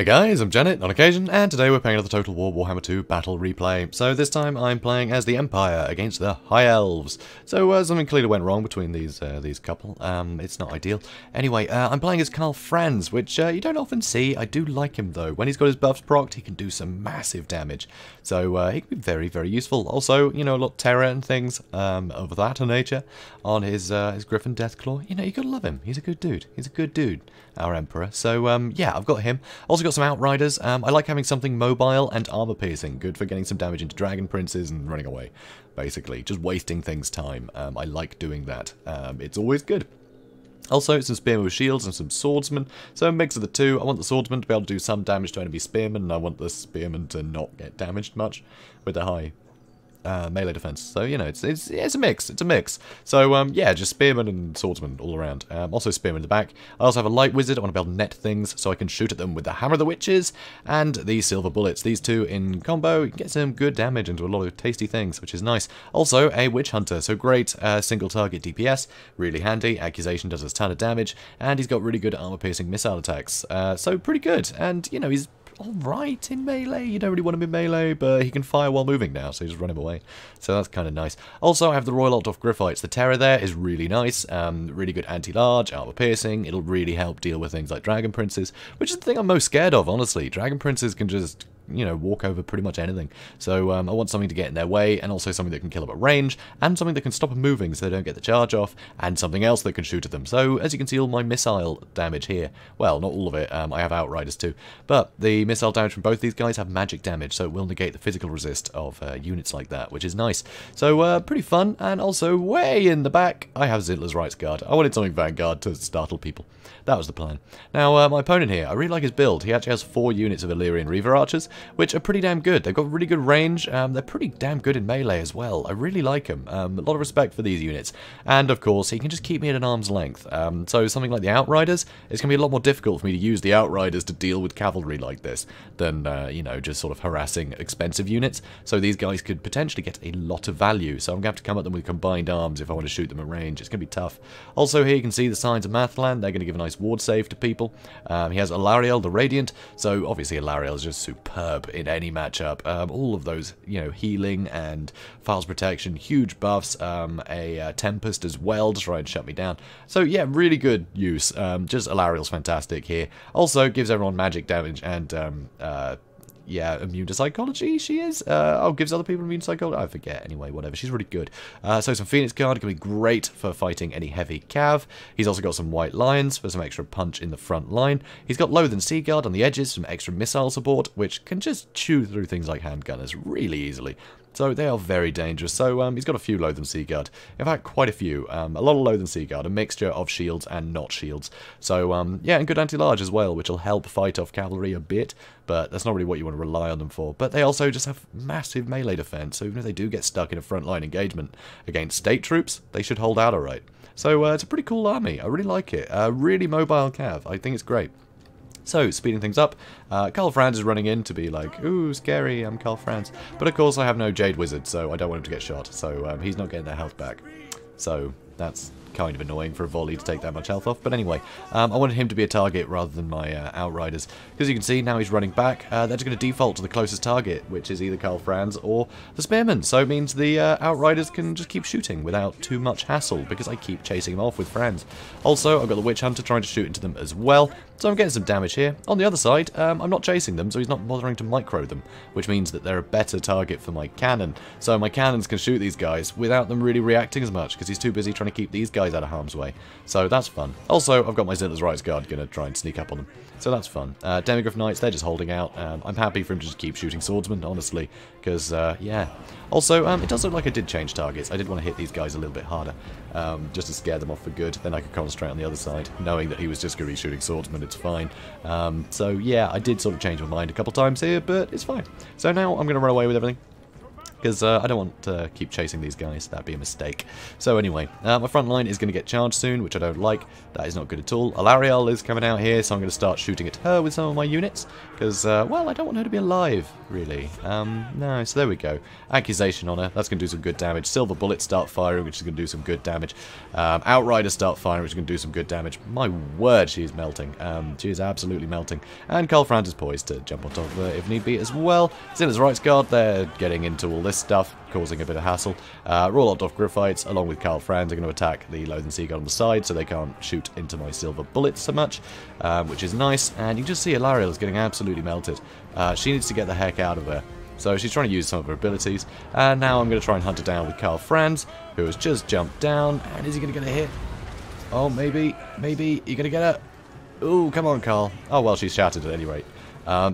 Hey guys, I'm Janet, on occasion, and today we're playing another Total War Warhammer II Battle Replay. So this time I'm playing as the Empire against the High Elves. So something clearly went wrong between these couple. It's not ideal. Anyway, I'm playing as Karl Franz, which you don't often see. I do like him though. When he's got his buffs procced, he can do some massive damage. So he can be very, very useful. Also, you know, a lot of terror and things of that nature on his Griffin Deathclaw. You know, you gotta love him. He's a good dude. He's a good dude, our Emperor. So yeah, I've got him. Also got some Outriders. I like having something mobile and armor piercing. Good for getting some damage into Dragon Princes and running away, basically. Just wasting things time. I like doing that. It's always good. Also, some Spearmen with shields and some Swordsmen. So a mix of the two. I want the Swordsman to be able to do some damage to enemy Spearmen, and I want the Spearmen to not get damaged much with the high melee defense. So, you know, it's a mix. It's a mix. So, yeah, just Spearmen and Swordsmen all around. Also Spearmen in the back. I also have a Light Wizard. I want to be able to net things so I can shoot at them with the Hammer of the Witches and the Silver Bullets. These two in combo, you can get some good damage into a lot of tasty things, which is nice. Also, a Witch Hunter. So great single target DPS. Really handy. Accusation does a ton of damage. And he's got really good armor-piercing missile attacks. So pretty good. And, you know, he's alright in melee. You don't really want him in melee, but he can fire while moving now, so you just run him away. So that's kind of nice. Also, I have the Royal Altdorf Griffites. The terror there is really nice. Really good anti-large, armor piercing. It'll really help deal with things like Dragon Princes, which is the thing I'm most scared of, honestly. Dragon Princes can just, you know, walk over pretty much anything. So I want something to get in their way, and also something that can kill them at range, and something that can stop them moving so they don't get the charge off, and something else that can shoot at them. So as you can see, all my missile damage here, well, not all of it, I have Outriders too, but the missile damage from both these guys have magic damage, so it will negate the physical resist of units like that, which is nice. So pretty fun, and also way in the back, I have Zittler's Rights Guard. I wanted something Vanguard to startle people. That was the plan. Now, my opponent here, I really like his build. He actually has 4 units of Illyrian Reaver Archers, which are pretty damn good. They've got really good range. They're pretty damn good in melee as well. I really like them. A lot of respect for these units. And, of course, he can just keep me at an arm's length. So something like the Outriders, it's going to be a lot more difficult for me to use the Outriders to deal with cavalry like this than, you know, just sort of harassing expensive units. So these guys could potentially get a lot of value. So I'm going to have to come at them with combined arms if I want to shoot them at range. It's going to be tough. Also, here you can see the signs of Mathland. They're going to give a nice ward save to people. He has Alarielle, the Radiant. So, obviously, Alarielle is just superb in any matchup. All of those, you know, healing and files protection, huge buffs, a Tempest as well to try and shut me down. So yeah, really good use. Just Alarielle's fantastic here. Also gives everyone magic damage and yeah, immune to psychology, she is. Oh, gives other people immune to psychology? I forget. Anyway, whatever. She's really good. So some Phoenix Guard can be great for fighting any heavy cav. He's also got some White Lions for some extra punch in the front line. He's got Loathen Sea Guard on the edges, some extra missile support, which can just chew through things like handgunners really easily. So they are very dangerous. So he's got a few Loathen Sea Guard. In fact, quite a few. A lot of Loathen Sea Guard, a mixture of shields and not shields. So yeah, and good anti-large as well, which will help fight off cavalry a bit, but that's not really what you want to rely on them for. But they also just have massive melee defense, so even if they do get stuck in a frontline engagement against state troops, they should hold out alright. So it's a pretty cool army. I really like it. Really mobile cav. I think it's great. So, speeding things up, Karl Franz is running in to be like, ooh, scary, I'm Karl Franz. But of course I have no Jade Wizard, so I don't want him to get shot, so he's not getting their health back. So, that's kind of annoying for a volley to take that much health off. But anyway, I wanted him to be a target rather than my Outriders. Because you can see, now he's running back. They're just going to default to the closest target, which is either Karl Franz or the Spearmen. So it means the Outriders can just keep shooting without too much hassle, because I keep chasing him off with Franz. Also, I've got the Witch Hunter trying to shoot into them as well. So I'm getting some damage here. On the other side, I'm not chasing them, so he's not bothering to micro them, which means that they're a better target for my cannon. So my cannons can shoot these guys without them really reacting as much, because he's too busy trying to keep these guys out of harm's way. So that's fun. Also, I've got my Zittler's Rights Guard going to try and sneak up on them. So that's fun. Demigryph Knights, they're just holding out. I'm happy for him to just keep shooting swordsmen, honestly, because, yeah. Also, it does look like I did change targets. I did want to hit these guys a little bit harder, just to scare them off for good. Then I could concentrate on the other side, knowing that he was just going to be shooting swordsmen. It's fine. So, yeah, I did sort of change my mind a couple times here, but it's fine. So now I'm going to run away with everything. because I don't want to keep chasing these guys. That'd be a mistake. So anyway, my front line is going to get charged soon, which I don't like. That is not good at all. Alarielle is coming out here, so I'm going to start shooting at her with some of my units, because, well, I don't want her to be alive, really. No, so there we go. Accusation on her. That's going to do some good damage. Silver bullets start firing, which is going to do some good damage. Outriders start firing, which is going to do some good damage. My word, she is melting. She is absolutely melting. And Karl Franz is poised to jump on top of her if need be as well. Zilla's Rights Guard, they're getting into all this stuff, causing a bit of hassle. Royal Otdorf Griffites, along with Karl Franz, are going to attack the Loathen Sea God on the side, so they can't shoot into my silver bullets so much, which is nice. And you can just see Alarielle is getting absolutely melted. She needs to get the heck out of there. So she's trying to use some of her abilities. And now I'm going to try and hunt her down with Karl Franz, who has just jumped down. And is he going to get a hit? Oh, maybe. Maybe. You're going to get her? Ooh, come on, Karl. Oh, well, she's shattered at any rate.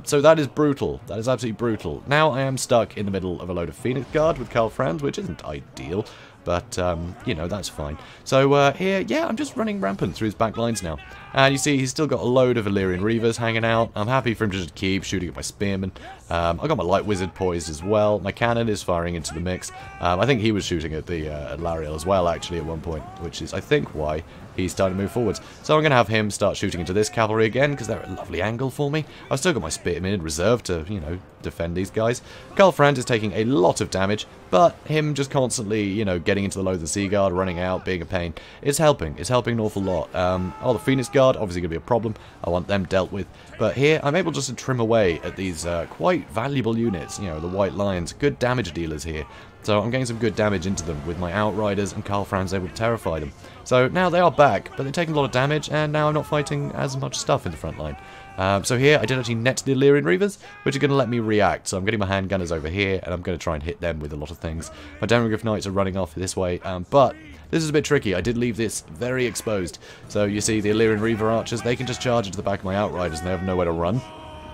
So that is brutal. That is absolutely brutal. Now I am stuck in the middle of a load of Phoenix Guard with Karl Franz, which isn't ideal, but, you know, that's fine. So here, yeah, I'm just running rampant through his back lines now. And you see he's still got a load of Illyrian Reavers hanging out. I'm happy for him to just keep shooting at my Spearmen. I've got my Light Wizard poised as well. My Cannon is firing into the mix. I think he was shooting at the Alarielle as well, actually, at one point, which is, I think, why he's starting to move forwards. So I'm going to have him start shooting into this cavalry again, because they're at a lovely angle for me. I've still got my Spearmen in reserve to, you know, defend these guys. Karl Franz is taking a lot of damage, but him just constantly, you know, getting into the Loathen Sea Guard, running out, being a pain, it's helping. It's helping an awful lot. Oh, the Phoenix Guard, obviously going to be a problem. I want them dealt with. But here, I'm able just to trim away at these quite valuable units. You know, the White Lions, good damage dealers here. So I'm getting some good damage into them with my Outriders, and Karl Franz able to terrify them. So now they are back, but they're taking a lot of damage, and now I'm not fighting as much stuff in the front line. So here, I did actually net the Illyrian Reavers, which are going to let me react. So I'm getting my handgunners over here, and I'm going to try and hit them with a lot of things. My Demogryph Knights are running off this way, but this is a bit tricky. I did leave this very exposed. So you see the Illyrian Reaver archers, they can just charge into the back of my Outriders, and they have nowhere to run.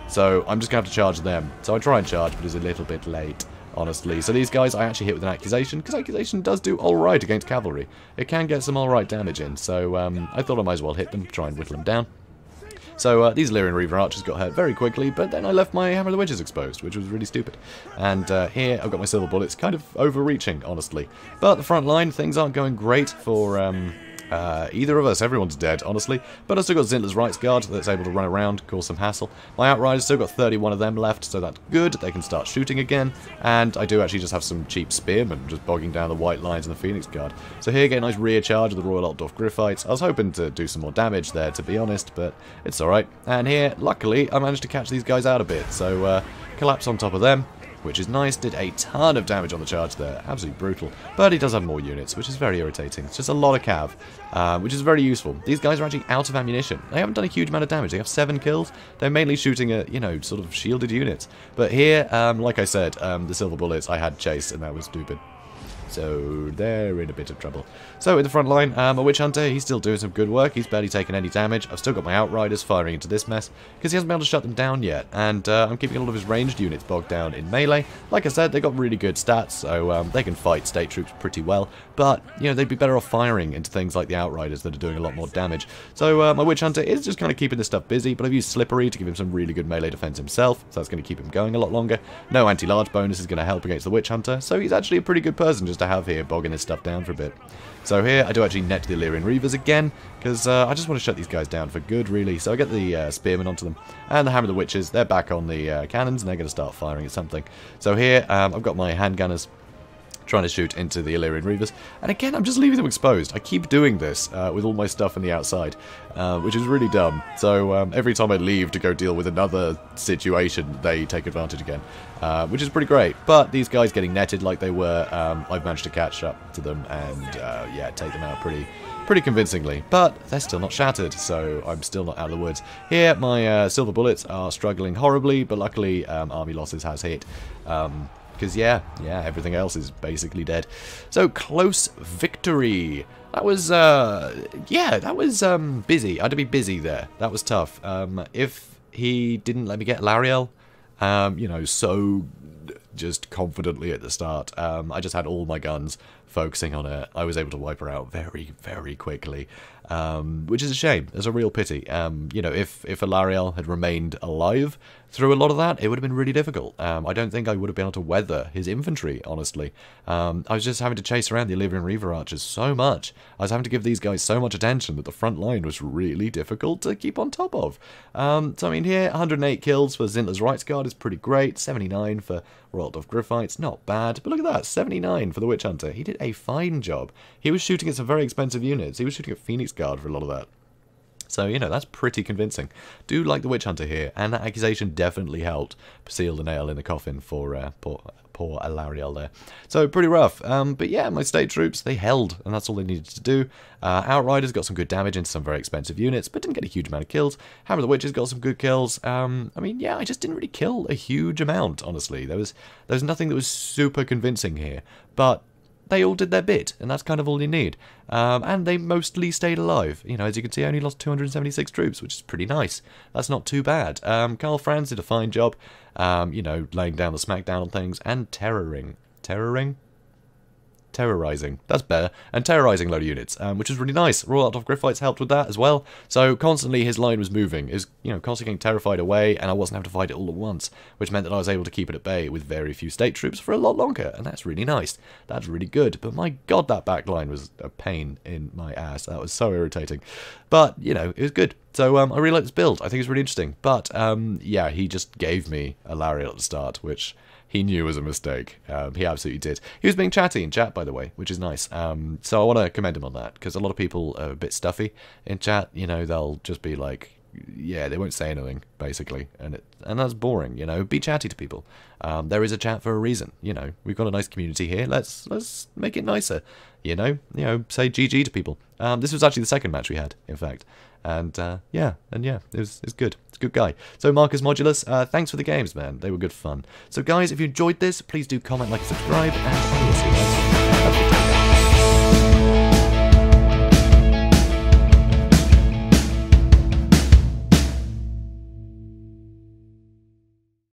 So I'm just going to have to charge them. So I try and charge, but it's a little bit late, honestly. So these guys I actually hit with an Accusation, because Accusation does do alright against cavalry. It can get some alright damage in, so I thought I might as well hit them, try and whittle them down. So these Illyrian Reaver archers got hurt very quickly, but then I left my Hammer of the Witches exposed, which was really stupid. And here I've got my silver bullets, kind of overreaching, honestly. But the front line, things aren't going great for either of us. Everyone's dead, honestly. But I've still got Zilla's Rights Guard that's able to run around, cause some hassle. My Outriders still got 31 of them left, so that's good. They can start shooting again. And I do actually just have some cheap Spearmen just bogging down the White Lions and the Phoenix Guard. So here, get a nice rear charge of the Royal Altdorf Griffites. I was hoping to do some more damage there, to be honest, but it's alright. And here, luckily, I managed to catch these guys out a bit. So collapse on top of them, which is nice. Did a ton of damage on the charge there. Absolutely brutal. But he does have more units, which is very irritating. It's just a lot of cav, which is very useful. These guys are actually out of ammunition. They haven't done a huge amount of damage. They have 7 kills. They're mainly shooting at, you know, sort of shielded units. But here, like I said, the silver bullets I had chased, and that was stupid. So they're in a bit of trouble. So in the front line, a Witch Hunter, he's still doing some good work. He's barely taken any damage. I've still got my Outriders firing into this mess, because he hasn't been able to shut them down yet. And I'm keeping a lot of his ranged units bogged down in melee. Like I said, they've got really good stats, so they can fight state troops pretty well. But, you know, they'd be better off firing into things like the Outriders that are doing a lot more damage. So my Witch Hunter is just kind of keeping this stuff busy, but I've used Slippery to give him some really good melee defense himself, so that's going to keep him going a lot longer. No anti-large bonus is going to help against the Witch Hunter, so he's actually a pretty good person just to have here, bogging this stuff down for a bit. So here, I do actually net the Illyrian Reavers again, because I just want to shut these guys down for good, really. So I get the Spearmen onto them, and the Hammer of the Witches, they're back on the cannons, and they're going to start firing at something. So here, I've got my handgunners trying to shoot into the Illyrian Reavers, and again, I'm just leaving them exposed. I keep doing this with all my stuff on the outside, which is really dumb. So every time I leave to go deal with another situation, they take advantage again, which is pretty great. But these guys getting netted like they were, I've managed to catch up to them and yeah, take them out pretty convincingly. But they're still not shattered, so I'm still not out of the woods. Here, my silver bullets are struggling horribly, but luckily army losses has hit. Because, yeah, everything else is basically dead. So, close victory. That was, yeah, that was busy. I had to be busy there. That was tough. If he didn't let me get Alarielle, you know, so just confidently at the start, I just had all my guns focusing on her, I was able to wipe her out very, very quickly, which is a shame. It's a real pity. You know, if Alarielle had remained alive through a lot of that, it would have been really difficult. I don't think I would have been able to weather his infantry, honestly. I was just having to chase around the Illyrian Reaver archers so much. I was having to give these guys so much attention that the front line was really difficult to keep on top of. So, I mean, here, 108 kills for Zintler's Rights Guard is pretty great. 79 for Royal Gryphites, not bad. But look at that, 79 for the Witch Hunter. He did a fine job. He was shooting at some very expensive units. He was shooting at Phoenix Guard for a lot of that. So, you know, that's pretty convincing. Do like the Witch Hunter here, and that accusation definitely helped seal the nail in the coffin for poor Alarielle there. So, pretty rough. But yeah, my state troops, they held, and that's all they needed to do. Outriders got some good damage into some very expensive units, but didn't get a huge amount of kills. Hammer of the Witches got some good kills. I mean, yeah, I just didn't really kill a huge amount, honestly. There was nothing that was super convincing here, but they all did their bit, and that's kind of all you need. And they mostly stayed alive. You know, as you can see, I only lost 276 troops, which is pretty nice. That's not too bad. Karl Franz did a fine job, you know, laying down the smackdown on things, and terrorizing. That's better. And terrorizing a load of units, which was really nice. Royal Gryphites helped with that as well. So constantly his line was moving. Is, you know, constantly getting terrified away, and I wasn't having to fight it all at once, which meant that I was able to keep it at bay with very few state troops for a lot longer, and that's really nice. That's really good. But my god, that back line was a pain in my ass. That was so irritating. But, you know, it was good. So I really like this build. I think it's really interesting. But, yeah, he just gave me Alarielle at the start, which he knew was a mistake. He absolutely did. He was being chatty in chat, by the way, which is nice. So I want to commend him on that, because a lot of people are a bit stuffy in chat. You know, they'll just be like, yeah, they won't say anything, basically. And that's boring, you know. Be chatty to people. There is a chat for a reason, you know. We've got a nice community here. Let's make it nicer, you know. Say GG to people. This was actually the second match we had, in fact. And yeah, it was good. It's a good guy. So Marcus Modulus, thanks for the games, man. They were good fun. So guys, if you enjoyed this, please do comment, like, and subscribe, and I will see you guys. Have a good day.